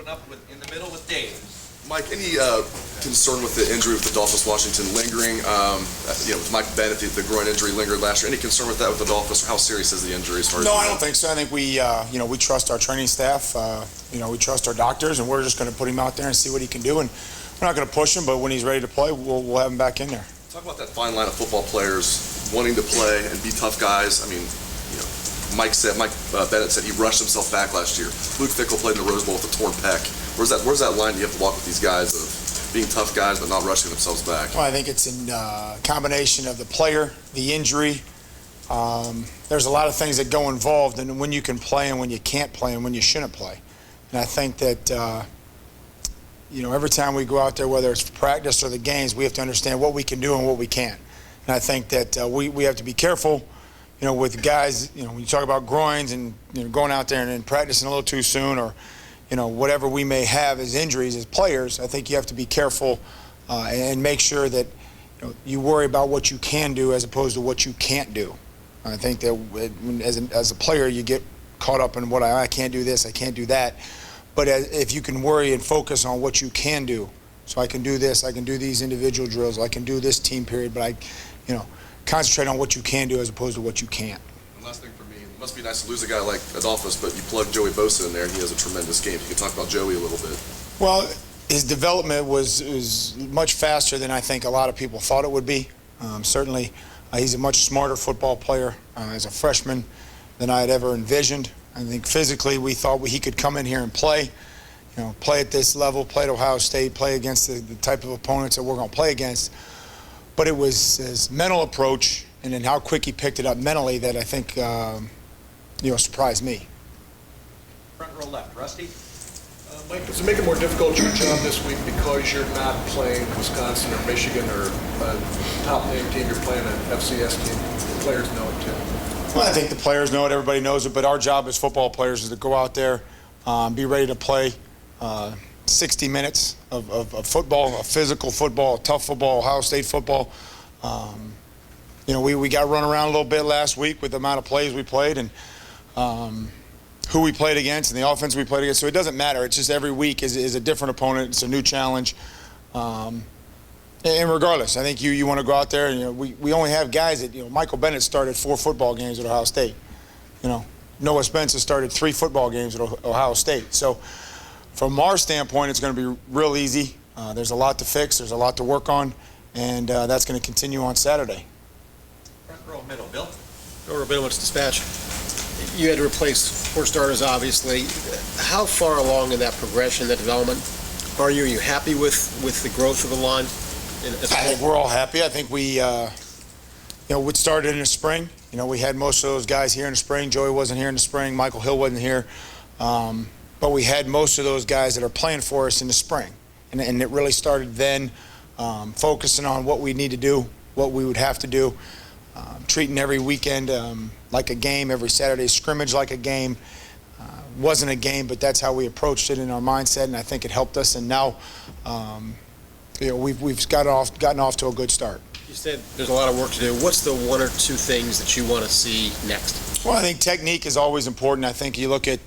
up in the middle with Dave. Mike, any concern with the injury with Adolphus Washington lingering? With Mike Bennett, the groin injury lingered last year. Any concern with that with Adolphus, or how serious is the injury as far as? No, I don't think so. I think we trust our training staff. We trust our doctors, and we're just going to put him out there and see what he can do. And we're not going to push him, but when he's ready to play, we'll have him back in there. Talk about that fine line of football players wanting to play and be tough guys. I mean, Mike Bennett said he rushed himself back last year. Luke Fickell played in the Rose Bowl with a torn pec. Where's that line you have to walk with these guys of being tough guys but not rushing themselves back? Well, I think it's in combination of the player, the injury. There's a lot of things that go involved in when you can play and when you can't play and when you shouldn't play. And I think that, every time we go out there, whether it's practice or the games, we have to understand what we can do and what we can't. And I think that we have to be careful, with guys, when you talk about groins and going out there and practicing a little too soon or, whatever we may have as injuries as players. I think you have to be careful and make sure that you worry about what you can do as opposed to what you can't do. I think that as a player, you get caught up in what I can't do this, I can't do that. But if you can worry and focus on what you can do, so I can do this, I can do these individual drills, I can do this team period, but concentrate on what you can do as opposed to what you can't. And last thing for me, it must be nice to lose a guy like Adolphus, but you plug Joey Bosa in there, and he has a tremendous game. You can talk about Joey a little bit. Well, his development was much faster than I think a lot of people thought it would be. Certainly, he's a much smarter football player as a freshman than I had ever envisioned. I think physically we thought he could come in here and play, play at this level, play at Ohio State, play against the type of opponents that we're going to play against. But it was his mental approach and then how quick he picked it up mentally that I think, surprised me. Front row left, Rusty. Mike, does it make it more difficult your job this week because you're not playing Wisconsin or Michigan or a top-name team? You're playing an FCS team. The players know it too. Well, I think the players know it. Everybody knows it. But our job as football players is to go out there, be ready to play 60 minutes of football, a physical football, tough football, Ohio State football. We got run around a little bit last week with the amount of plays we played and who we played against and the offense we played against. So it doesn't matter. It's just every week is a different opponent. It's a new challenge. And regardless, I think you want to go out there and we only have guys that Michael Bennett started 4 football games at Ohio State. Noah Spencer started 3 football games at Ohio State. So from our standpoint, it's going to be real easy. There's a lot to fix. There's a lot to work on, and that's going to continue on Saturday. Front row middle, Bill. Bill Rabinowitz, Dispatch. You had to replace 4 starters, obviously. How far along in that progression, that development, are you? Are you happy with the growth of the line? I think we're all happy. I think we started in the spring. We had most of those guys here in the spring. Joey wasn't here in the spring. Michael Hill wasn't here. But we had most of those guys that are playing for us in the spring. And it really started then, focusing on what we need to do, what we would have to do, treating every weekend like a game, every Saturday scrimmage like a game. Wasn't a game, but that's how we approached it in our mindset, and I think it helped us. And now, we've gotten off to a good start. You said there's a lot of work to do. What's the 1 or 2 things that you want to see next? Well, I think technique is always important. I think you look at,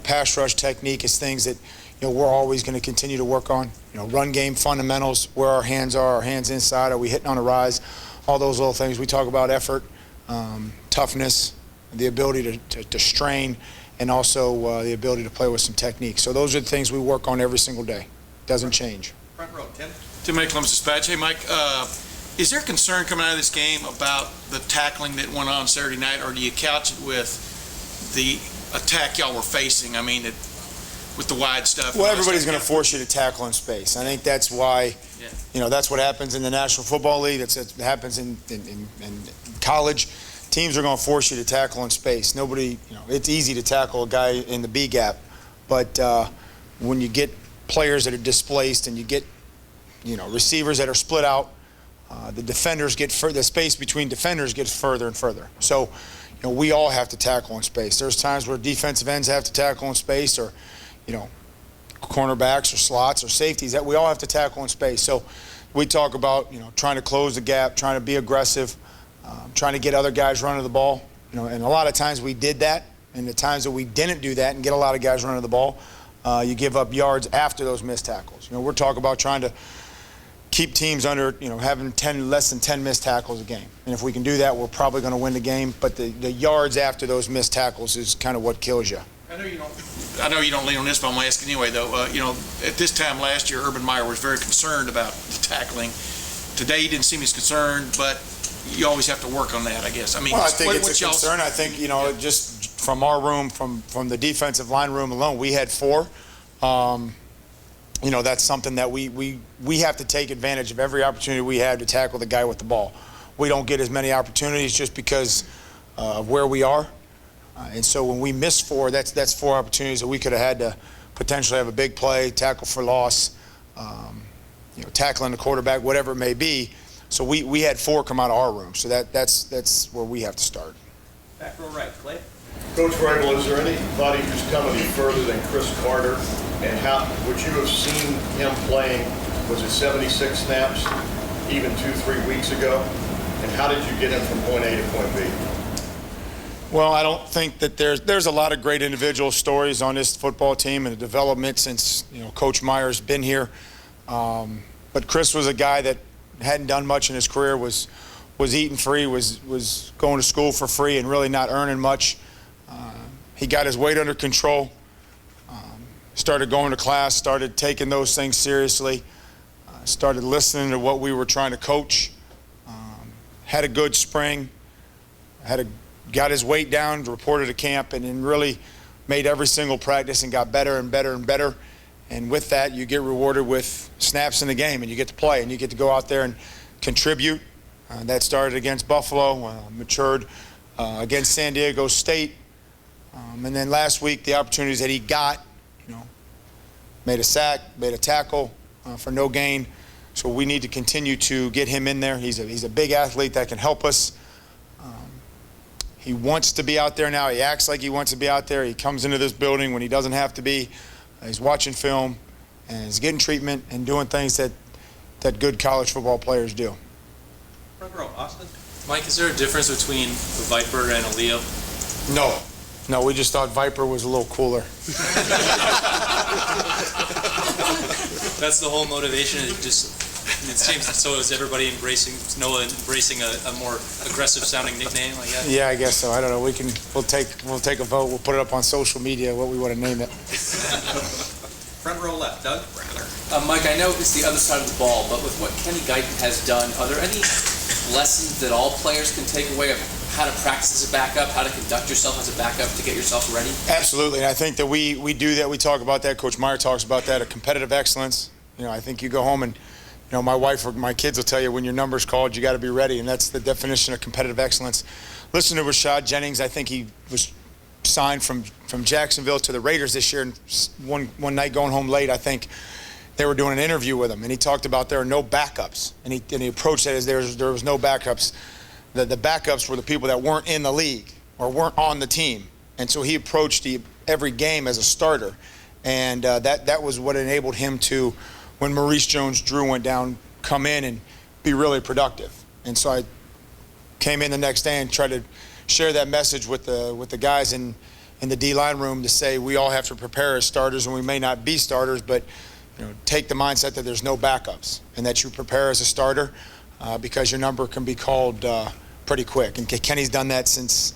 pass rush technique is things that, we're always going to continue to work on. Run game fundamentals, where our hands are, our hands inside, are we hitting on a rise? All those little things. We talk about effort, toughness, the ability to strain, and also the ability to play with some technique. So those are the things we work on every single day. Doesn't change. Front row, Tim. Tim Mike Columbus Dispatch. Hey, Mike, is there concern coming out of this game about the tackling that went on Saturday night, or do you couch it with the attack y'all were facing? I mean, with the wide stuff. Well, everybody's going to force you to tackle in space. I think that's why, that's what happens in the National Football League. That's what happens in college. Teams are going to force you to tackle in space. Nobody, it's easy to tackle a guy in the B gap, but when you get players that are displaced and you get, receivers that are split out, the defenders get further. The space between defenders gets further and further. So, we all have to tackle in space. There's times where defensive ends have to tackle in space, or, cornerbacks or slots or safeties, that we all have to tackle in space. So, we talk about, trying to close the gap, trying to be aggressive, trying to get other guys running the ball. And a lot of times we did that, and the times that we didn't do that and get a lot of guys running the ball, you give up yards after those missed tackles. We're talking about trying to keep teams under, having less than 10 missed tackles a game. And if we can do that, we're probably going to win the game. But the yards after those missed tackles is kind of what kills you. I know you don't lean on this, but I'm going to ask anyway, though. At this time last year, Urban Meyer was very concerned about the tackling. Today, he didn't seem as concerned, but you always have to work on that, I guess. I mean, Well, I think it's a y'all's- concern. I think, just from our room, from the defensive line room alone, we had 4. That's something that we have to take advantage of every opportunity we have to tackle the guy with the ball. We don't get as many opportunities just because of where we are. And so when we miss 4, that's 4 opportunities that we could have had to potentially have a big play, tackle for loss, tackling the quarterback, whatever it may be. So we had 4 come out of our room. So that's where we have to start. Back row right, Clay. Coach Vrabel, is there anybody who's come any further than Chris Carter? And how would you have seen him playing, was it 76 snaps, even 2-3 weeks ago? And how did you get him from point A to point B? Well, I don't think that there's a lot of great individual stories on this football team and the development since Coach Meyer's been here. But Chris was a guy that hadn't done much in his career, was eating free, was going to school for free and really not earning much. He got his weight under control, started going to class, started taking those things seriously, started listening to what we were trying to coach, had a good spring, got his weight down, reported to camp, and then really made every single practice and got better and better and better. And with that, you get rewarded with snaps in the game, and you get to play, and you get to go out there and contribute. That started against Buffalo, matured against San Diego State. And then last week, the opportunities that he got, made a sack, made a tackle for no gain. So we need to continue to get him in there. He's a big athlete that can help us. He wants to be out there now. He acts like he wants to be out there. He comes into this building when he doesn't have to be. He's watching film, and he's getting treatment and doing things that good college football players do. Front row, Austin. Mike, is there a difference between a Viper and a Leo? No, we just thought Viper was a little cooler. That's the whole motivation. It seems so. Is everybody embracing a more aggressive sounding nickname like that? Yeah, I guess so. I don't know. We'll take a vote. We'll put it up on social media what we want to name it. Front row left, Doug. Mike, I know it's the other side of the ball, but with what Kenny Guyton has done, are there any lessons that all players can take away of how to practice as a backup, how to conduct yourself as a backup to get yourself ready? Absolutely, and I think that we do that. We talk about that. Coach Meyer talks about that, a competitive excellence. I think you go home and, my wife or my kids will tell you when your number's called, you got to be ready, and that's the definition of competitive excellence. Listen to Rashad Jennings. I think he was signed from Jacksonville to the Raiders this year, and one night going home late, I think they were doing an interview with him, and he talked about there are no backups, and he approached that as there was no backups. The backups were the people that weren't in the league or weren't on the team, and so he approached every game as a starter, and that was what enabled him to, when Maurice Jones-Drew went down, come in and be really productive. And so I came in the next day and tried to share that message with the guys in the D-line room to say we all have to prepare as starters, and we may not be starters, but take the mindset that there's no backups and that you prepare as a starter because your number can be called pretty quick. And Kenny's done that since,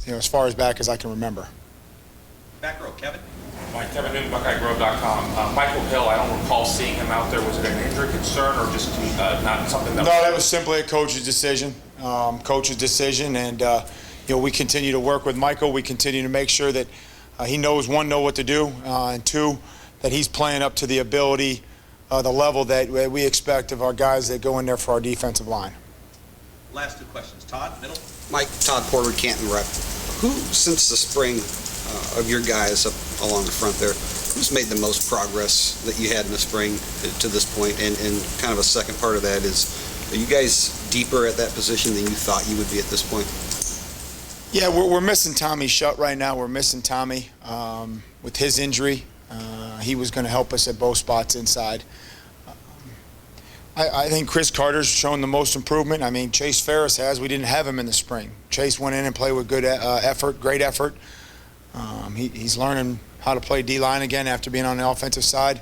as far as back as I can remember. Back row, Kevin. Mike, Kevin Newton, BuckeyeGrove.com. Michael Hill, I don't recall seeing him out there. Was it an injury concern or just not something that? No, that was simply a coach's decision. And we continue to work with Michael. We continue to make sure that he knows, one, know what to do, and two, that he's playing up to the ability, the level that we expect of our guys that go in there for our defensive line. Last 2 questions. Todd, middle. Mike, Todd Porter, Canton Rep. Who, since the spring of your guys up along the front there, who's made the most progress that you had in the spring to this point? And kind of a second part of that is, are you guys deeper at that position than you thought you would be at this point? Yeah, we're missing Tommy Shutt right now. We're missing Tommy with his injury. He was going to help us at both spots inside. I think Chris Carter's shown the most improvement. I mean, Chase Ferris has. We didn't have him in the spring. Chase went in and played with good effort, great effort. He's learning how to play D-line again after being on the offensive side.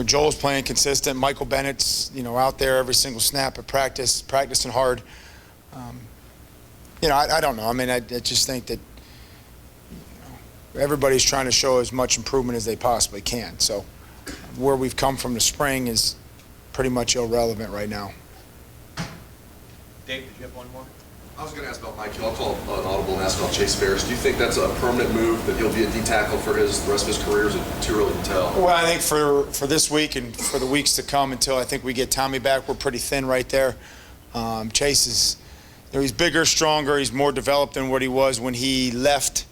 Joel's playing consistent. Michael Bennett's, out there every single snap at practice, practicing hard. I don't know. I mean, I just think that everybody's trying to show as much improvement as they possibly can. So where we've come from the spring is pretty much irrelevant right now. Dave, did you have one more? I was going to ask about Mike Hill. I'll call an audible and ask about Chase Ferris. Do you think that's a permanent move, that he'll be a D tackle for the rest of his career? Is it too early to tell? Well, I think for this week and for the weeks to come until I think we get Tommy back, we're pretty thin right there. Chase is, he's bigger, stronger. He's more developed than what he was when he left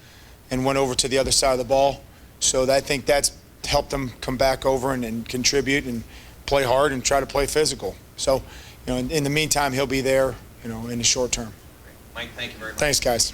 and went over to the other side of the ball. So I think that's helped him come back over and contribute and play hard and try to play physical. So, in the meantime, he'll be there, in the short term. Mike, thank you very much. Thanks, guys.